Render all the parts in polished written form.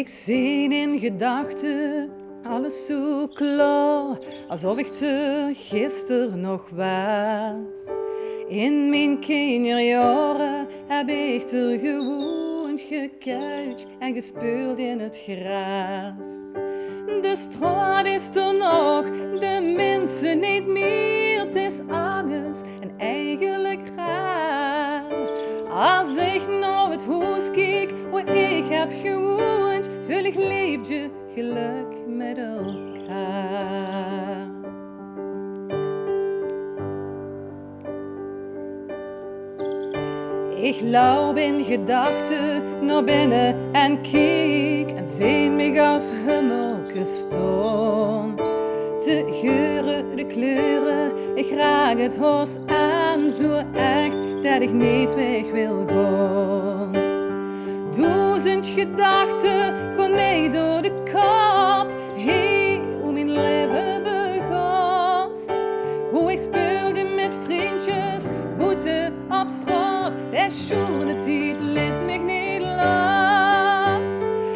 Ik zie in gedachten alles zo klaar, alsof ik er gisteren nog was. In mijn kinderjaren heb ik er gewoond, gekuild en gespeeld in het gras. De straat is er nog, de mensen niet meer, het is anders en eigenlijk raar. Als ik naar het huis kijk waar ik heb gewoond, vul ik leefje geluk met elkaar. Ik loop in gedachten naar binnen en kijk en zie me als hemeltjes staan. De geuren, de kleuren, ik raak het huis aan, zo echt dat ik niet weg wil gaan. Duizend gedachten gaan mij door de kop, hey, hoe mijn leven begon. Hoe ik speelde met vriendjes, boete op straat, de schone tijd liet mij niet los.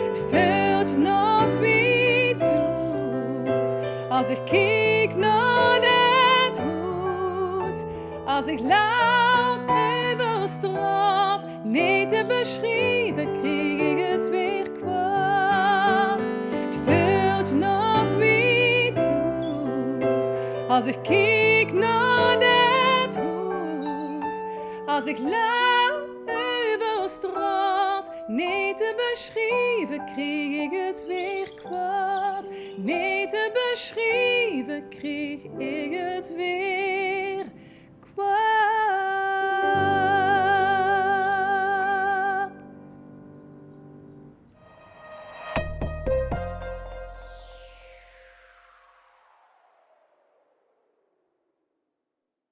Het vult nog weer toe, als ik kijk naar dat huis, als ik loop over straat, niet te beschrijven, kreeg ik het weer kwaad. Het vult nog weer toe, als ik kijk naar dat huis, als ik loop over straat, niet te beschrijven, kreeg ik het weer kwaad. Niet te beschrijven, kreeg ik het weer